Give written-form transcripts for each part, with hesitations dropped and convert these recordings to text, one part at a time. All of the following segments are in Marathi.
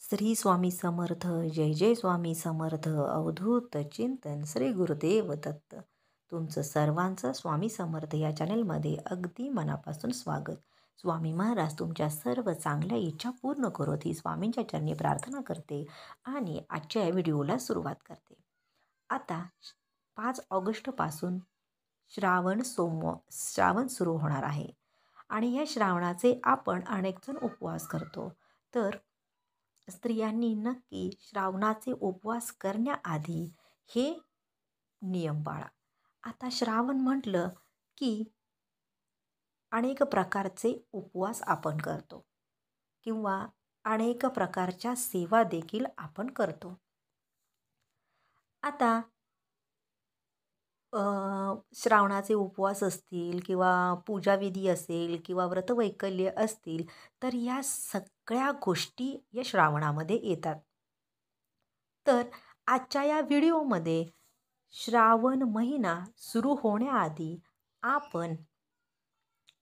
श्री स्वामी समर्थ. जय जय स्वामी समर्थ. अवधूत चिंतन श्री गुरुदेव दत्त. तुमचं सर्वांचं स्वामी समर्थ या चॅनलमध्ये अगदी मनापासून स्वागत. स्वामी महाराज तुमच्या सर्व चांगल्या इच्छा पूर्ण करोत ही स्वामींच्या चरणी प्रार्थना करते आणि आजच्या या व्हिडिओला सुरुवात करते. आता 5 ऑगस्टपासून श्रावण सुरू होणार आहे आणि या श्रावणाचे आपण अनेक जण उपवास करतो. तर स्त्रियांनी नक्की श्रावणाचे उपवास करण्याआधी हे नियम पाळा. आता श्रावण म्हटलं की अनेक प्रकारचे उपवास आपण करतो किंवा अनेक प्रकारच्या सेवा देखील आपण करतो. आता श्रावणाचे उपवास असतील किंवा पूजाविधी असेल किंवा व्रतवैकल्य असतील तर या सगळ्या गोष्टी या श्रावणामध्ये येतात. तर आजच्या या व्हिडिओमध्ये श्रावण महिना सुरू होण्याआधी आपण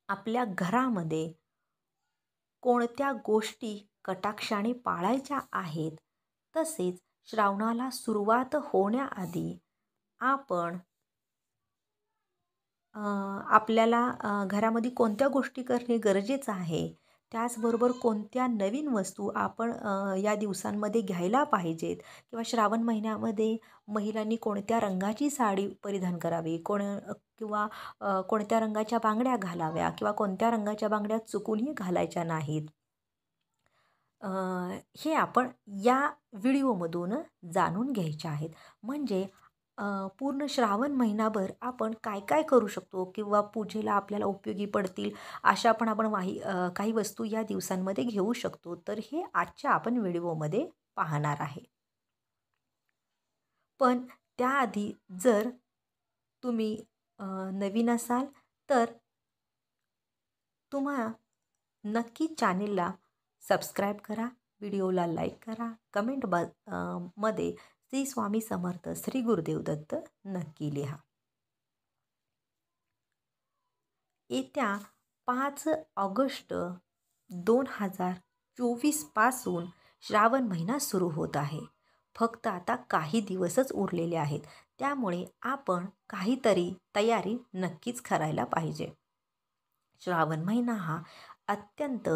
आपल्या घरामध्ये कोणत्या गोष्टी कटाक्षाने पाळायच्या आहेत, तसेच श्रावणाला सुरुवात होण्याआधी आपण आपल्याला घरामध्ये कोणत्या गोष्टी करणे गरजेचं आहे, त्याचबरोबर कोणत्या नवीन वस्तू आपण या दिवसांमध्ये घ्यायला पाहिजेत किंवा श्रावण महिन्यामध्ये महिलांनी कोणत्या रंगाची साडी परिधान करावी, किंवा कोणत्या रंगाच्या बांगड्या घालाव्या किंवा कोणत्या रंगाच्या बांगड्या चुकूनही घालायच्या नाहीत, हे आपण या व्हिडिओमधून जाणून घ्यायचे आहेत. म्हणजे पूर्ण श्रावण महिनाभर आपण काय काय करू शकतो किंवा पूजेला आपल्याला उपयोगी पडतील अशा पण आपण काही वस्तू या दिवसांमध्ये घेऊ शकतो. तर हे आजच्या आपण व्हिडिओमध्ये पाहणार आहे. पण त्याआधी जर तुम्ही नवीन असाल तर तुम्हा नक्की चॅनेलला सबस्क्राईब करा, व्हिडिओला लाईक करा, कमेंट मध्ये श्री स्वामी समर्थ श्री गुरुदेव दत्त नक्की लिहा. येत्या 5 ऑगस्ट 2024 पासून श्रावण महिना सुरू होत आहे. फक्त आता काही दिवसच उरलेले आहेत, त्यामुळे आपण काहीतरी तयारी नक्कीच करायला पाहिजे. श्रावण महिना हा अत्यंत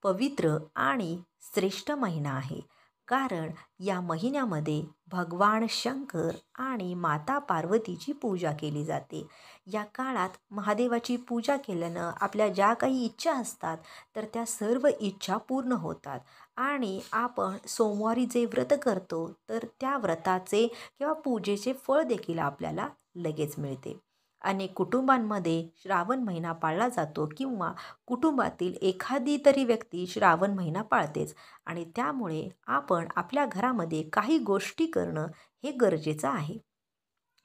पवित्र आणि श्रेष्ठ महिना आहे, कारण या महिन्यामध्ये भगवान शंकर आणि माता पार्वतीची पूजा केली जाते. या काळात महादेवाची पूजा केल्यानं आपल्या ज्या काही इच्छा असतात तर त्या सर्व इच्छा पूर्ण होतात आणि आपण सोमवारी जे व्रत करतो तर त्या व्रताचे किंवा पूजेचे फळ देखील आपल्याला लगेच मिळते. अनेक कुटुंबांमध्ये श्रावण महिना पाळला जातो किंवा कुटुंबातील एखादी तरी व्यक्ती श्रावण महिना पाळतेच आणि त्यामुळे आपण आपल्या घरामध्ये काही गोष्टी करणं हे गरजेचं आहे.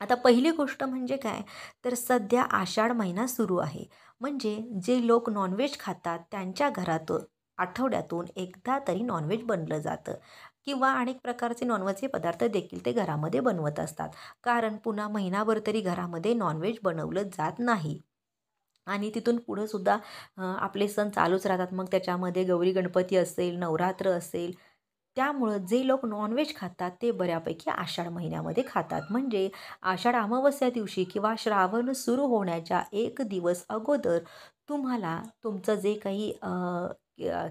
आता पहिली गोष्ट म्हणजे काय, तर सध्या आषाढ महिना सुरू आहे. म्हणजे जे लोक नॉनव्हेज खातात त्यांच्या घरात आठवड्यातून एकदा तरी नॉनव्हेज बनलं जातं किंवा अनेक प्रकारचे नॉनव्हेजचे पदार्थ देखील ते घरामध्ये बनवत असतात, कारण पुन्हा महिनाभर तरी घरामध्ये नॉनव्हेज बनवलं जात नाही. आणि तिथून पुढं सुद्धा आपले सण चालूच राहतात. मग त्याच्यामध्ये गौरी गणपती असेल, नवरात्र असेल, त्यामुळं जे लोक नॉनव्हेज खातात ते बऱ्यापैकी आषाढ महिन्यामध्ये खातात. म्हणजे आषाढ अमावस्या दिवशी किंवा श्रावण सुरू होण्याच्या 1 दिवस अगोदर तुम्हाला तुमचं जे काही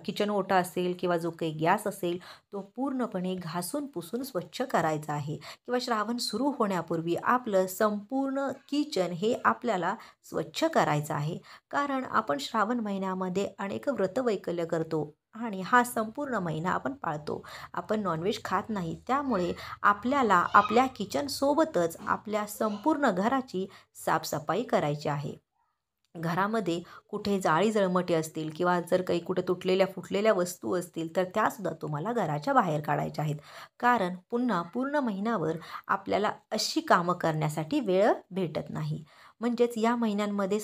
किचन ओटा असेल किंवा जो काही गॅस असेल तो पूर्णपणे घासून पुसून स्वच्छ करायचा आहे किंवा श्रावण सुरू होण्यापूर्वी आपलं संपूर्ण किचन हे आपल्याला स्वच्छ करायचं आहे. कारण आपण श्रावण महिन्यामध्ये अनेक व्रतवैकल्य करतो आणि हा संपूर्ण महिना आपण पाळतो. आपण नॉनव्हेज खात नाही, त्यामुळे आपल्याला आपल्या किचनसोबतच आपल्या संपूर्ण घराची साफसफाई करायची आहे. घरामध्ये कुठे जाळी जळमटे असतील किंवा जर काही कुठे तुटलेल्या फुटलेल्या वस्तू असतील तर त्यासुद्धा तुम्हाला घराच्या बाहेर काढायच्या आहेत. कारण पुन्हा पूर्ण महिन्यावर आपल्याला अशी कामं करण्यासाठी वेळ भेटत नाही. म्हणजेच या महिन्यांमध्ये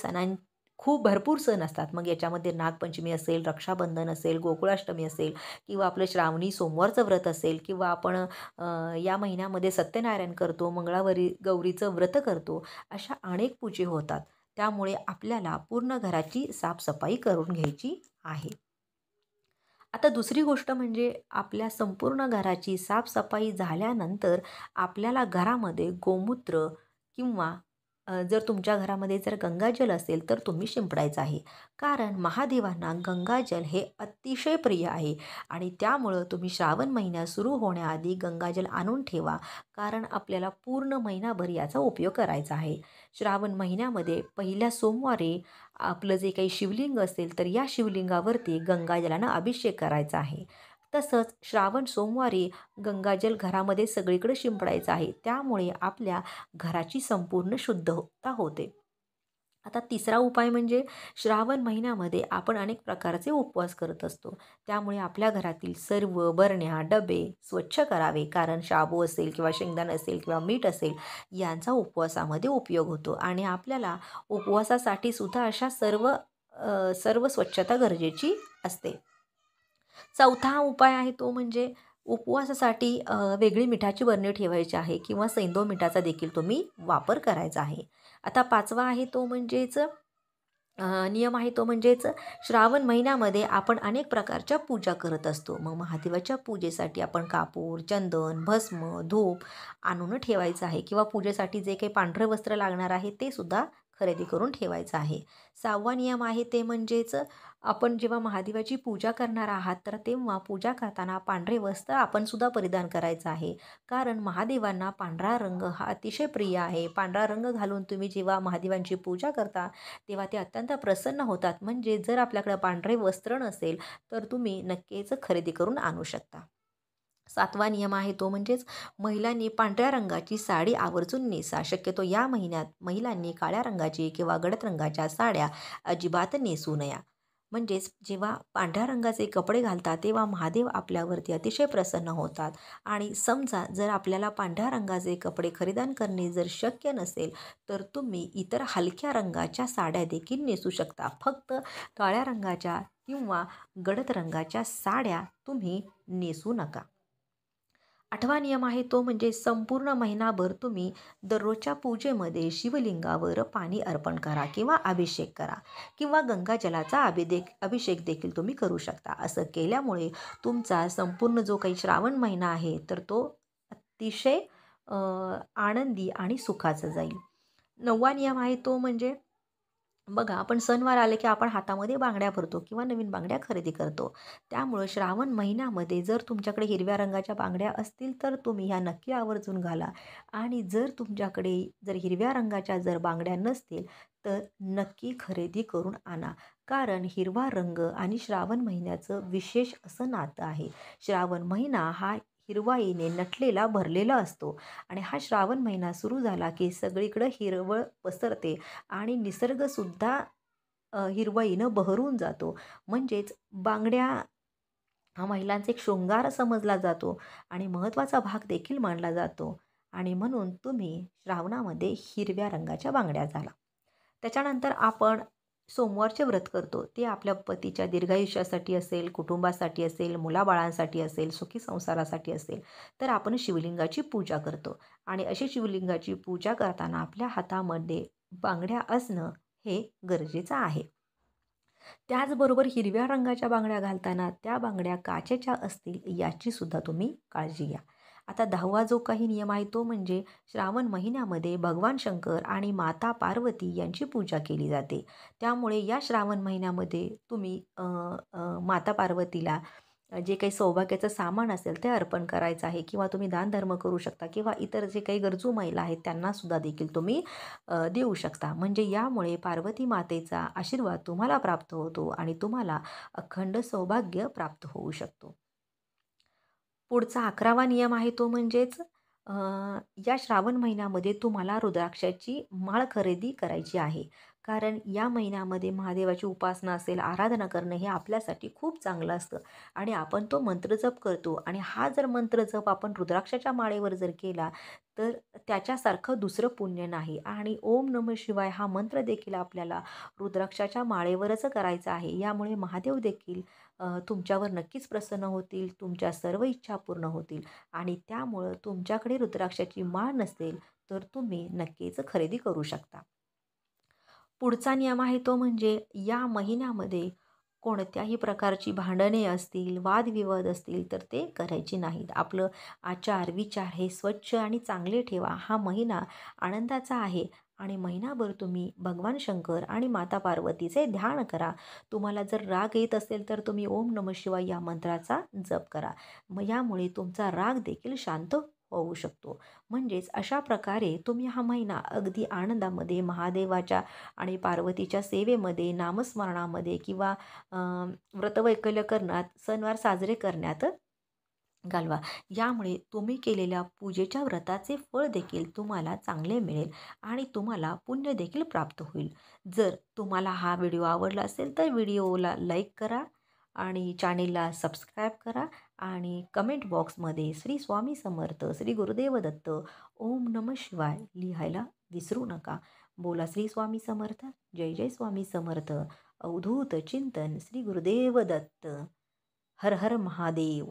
खूप भरपूर सण असतात. मग याच्यामध्ये नागपंचमी असेल, रक्षाबंधन असेल, गोकुळाष्टमी असेल किंवा आपलं श्रावणी सोमवारचं व्रत असेल किंवा आपण या महिन्यामध्ये सत्यनारायण करतो, मंगळावरी गौरीचं व्रत करतो, अशा अनेक पूजा होतात. त्यामुळे आपल्याला पूर्ण घराची साफसफाई करून घ्यायची आहे. आता दुसरी गोष्ट म्हणजे आपल्या संपूर्ण घराची साफसफाई झाल्यानंतर आपल्याला घरामध्ये गोमूत्र किंवा जर तुमच्या घरामध्ये जर गंगाजल असेल तर तुम्ही शिंपडायचं आहे. कारण महादेवांना गंगाजल हे अतिशय प्रिय आहे आणि त्यामुळं तुम्ही श्रावण महिना सुरू होण्याआधी गंगाजल आणून ठेवा. कारण आपल्याला पूर्ण महिनाभर याचा उपयोग करायचा आहे. श्रावण महिन्यामध्ये पहिल्या सोमवारी आपलं जे काही शिवलिंग असेल तर या शिवलिंगावरती गंगाजलानं अभिषेक करायचा आहे. तसंच श्रावण सोमवारी गंगाजल घरामध्ये सगळीकडे शिंपडायचं आहे. त्यामुळे आपल्या घराची संपूर्ण शुद्धता होते. आता तिसरा उपाय म्हणजे श्रावण महिन्यामध्ये आपण अनेक प्रकारचे उपवास करत असतो. त्यामुळे आपल्या घरातील सर्व बरण्या, डबे स्वच्छ करावे. कारण शाबू असेल किंवा शेंगदाणा असेल किंवा मीठ असेल यांचा उपवासामध्ये उपयोग होतो आणि आपल्याला उपवासासाठी सुद्धा अशा सर्व स्वच्छता गरजेची असते. चौथा उपाय आहे तो म्हणजे उपवासासाठी वेगळी मिठाची बरणी ठेवायची आहे किंवा सैंधव मिठाचा देखील तुम्ही वापर करायचा आहे. आता पाचवा आहे तो म्हणजेच नियम आहे तो म्हणजेच श्रावण महिन्यामध्ये आपण अनेक प्रकारच्या पूजा करत असतो. मग महादेवाच्या पूजेसाठी आपण कापूर, चंदन, भस्म, धूप आणून ठेवायचं आहे किंवा पूजेसाठी जे काही पांढरं वस्त्र लागणार आहे ते सुद्धा खरेदी करून ठेवायचं आहे. 6वा नियम आहे ते म्हणजेच आपण जेव्हा महादेवाची पूजा करणार आहात तर तेव्हा पूजा करताना पांढरे वस्त्र आपण सुद्धा परिधान करायचं आहे. कारण महादेवांना पांढरा रंग हा अतिशय प्रिय आहे. पांढरा रंग घालून तुम्ही जेव्हा महादेवांची पूजा करता तेव्हा ते अत्यंत प्रसन्न होतात. म्हणजे जर आपल्याकडे पांढरे वस्त्र नसेल तर तुम्ही नक्कीच खरेदी करून आणू शकता. 7वा नियम आहे तो म्हणजेच महिलांनी पांढऱ्या रंगाची साडी आवर्जून नेसा. शक्यतो या महिन्यात महिलांनी काळ्या रंगाची किंवा गडद रंगाच्या साड्या अजिबात नेसू नया. म्हणजेच जेव्हा पांढऱ्या रंगाचे कपडे घालतात तेव्हा महादेव आपल्यावरती अतिशय प्रसन्न होतात आणि समजा जर आपल्याला पांढऱ्या रंगाचे कपडे खरेदी करणे जर शक्य नसेल तर तुम्ही इतर हलक्या रंगाच्या साड्या देखील नेसू शकता. फक्त काळ्या रंगाच्या किंवा गडद रंगाच्या साड्या तुम्ही नेसू नका. 8वा नियम आहे तो म्हणजे संपूर्ण महिनाभर तुम्ही दररोजच्या पूजेमध्ये शिवलिंगावर पाणी अर्पण करा किंवा अभिषेक करा किंवा गंगाजलाचा अभिषेक देखील तुम्ही करू शकता. असं केल्यामुळे तुमचा संपूर्ण जो काही श्रावण महिना आहे तर तो अतिशय आनंदी आणि सुखाचा जाईल. 9वा नियम आहे तो म्हणजे बघा आपण सणवार आले की आपण हातामध्ये बांगड्या भरतो किंवा नवीन बांगड्या खरेदी करतो. त्यामुळं श्रावण महिन्यामध्ये जर तुमच्याकडे हिरव्या रंगाच्या बांगड्या असतील तर तुम्ही ह्या नक्की आवर्जून घाला आणि जर तुमच्याकडे जर हिरव्या रंगाच्या जर बांगड्या नसतील तर नक्की खरेदी करून आणा. कारण हिरवा रंग आणि श्रावण महिन्याचं विशेष असं नातं आहे. श्रावण महिना हा हिरवाईने नटलेला भरलेला असतो आणि हा श्रावण महिना सुरू झाला की सगळीकडं हिरवळ पसरते आणि निसर्गसुद्धा हिरवळीनं बहरून जातो. म्हणजेच बांगड्या हा महिलांचा एक शृंगार समजला जातो आणि महत्त्वाचा भाग देखील मानला जातो आणि म्हणून तुम्ही श्रावणामध्ये हिरव्या रंगाच्या बांगड्या घाला. त्याच्यानंतर आपण सोमवारचे व्रत करतो ते आपल्या पतीच्या दीर्घायुष्यासाठी असेल, कुटुंबासाठी असेल, मुलाबाळांसाठी असेल, सुखी संसारासाठी असेल, तर आपण शिवलिंगाची पूजा करतो आणि अशी शिवलिंगाची पूजा करताना आपल्या हातामध्ये बांगड्या असणं हे गरजेचं आहे. त्याचबरोबर हिरव्या रंगाच्या बांगड्या घालताना त्या बांगड्या काचेच्या असतील याची सुद्धा तुम्ही काळजी घ्या. आता 10वा जो काही नियम आहे तो म्हणजे श्रावण महिन्यामध्ये भगवान शंकर आणि माता पार्वती यांची पूजा केली जाते. त्यामुळे या श्रावण महिन्यामध्ये तुम्ही माता पार्वतीला जे काही सौभाग्याचं सामान असेल ते अर्पण करायचं आहे किंवा तुम्ही दानधर्म करू शकता किंवा इतर जे काही गरजू महिला आहेत त्यांनासुद्धा देखील तुम्ही देऊ शकता. म्हणजे यामुळे पार्वती मातेचा आशीर्वाद तुम्हाला प्राप्त होतो आणि तुम्हाला अखंड सौभाग्य प्राप्त होऊ शकतो. पुढचा 11वा नियम आहे तो म्हणजेच या श्रावण महिन्यामध्ये तुम्हाला रुद्राक्षाची माळ खरेदी करायची आहे. कारण या महिन्यामध्ये महादेवाची उपासना असेल, आराधना करणं हे आपल्यासाठी खूप चांगलं असतं आणि आपण तो मंत्रजप करतो आणि हा जर मंत्रजप आपण रुद्राक्षाच्या माळेवर जर केला तर त्याच्यासारखं दुसरं पुण्य नाही आणि ओम नमः शिवाय हा मंत्र देखील आपल्याला रुद्राक्षाच्या माळेवरच करायचा आहे. यामुळे महादेव देखील तुमच्यावर नक्कीच प्रसन्न होतील, तुमच्या सर्व इच्छा पूर्ण होतील आणि त्यामुळं तुमच्याकडे रुद्राक्षाची माळ नसेल तर तुम्ही नक्कीच खरेदी करू शकता. पुढचा नियम आहे तो म्हणजे या महिन्यामध्ये कोणत्याही प्रकारची भांडणे असतील, वादविवाद असतील तर ते करायची नाहीत. आपलं आचार, विचार हे स्वच्छ आणि चांगले ठेवा. हा महिना आनंदाचा आहे आणि महिनाभर तुम्ही भगवान शंकर आणि माता पार्वतीचे ध्यान करा. तुम्हाला जर राग येत असेल तर तुम्ही ओम नमः शिवाय या मंत्राचा जप करा. मग यामुळे तुमचा राग देखील शांत होऊ शकतो. म्हणजेच अशा प्रकारे तुम्ही हा महिना अगदी आनंदामध्ये महादेवाच्या आणि पार्वतीच्या सेवेमध्ये, नामस्मरणामध्ये किंवा व्रतवैकल्य करण्यात, सणवार साजरे करण्यात घालवा. यामुळे तुम्ही केलेल्या पूजेच्या व्रताचे फळ देखील तुम्हाला चांगले मिळेल आणि तुम्हाला पुण्य देखील प्राप्त होईल. जर तुम्हाला हा व्हिडिओ आवडला असेल तर व्हिडिओला लाईक करा आणि चॅनेलला सबस्क्राईब करा आणि कमेंट बॉक्समध्ये श्री स्वामी समर्थ, श्री गुरुदेव दत्त, ओम नमः शिवाय लिहायला विसरू नका. बोला श्री स्वामी समर्थ. जय जय स्वामी समर्थ. अवधूत चिंतन श्री गुरुदेव दत्त. हर हर महादेव.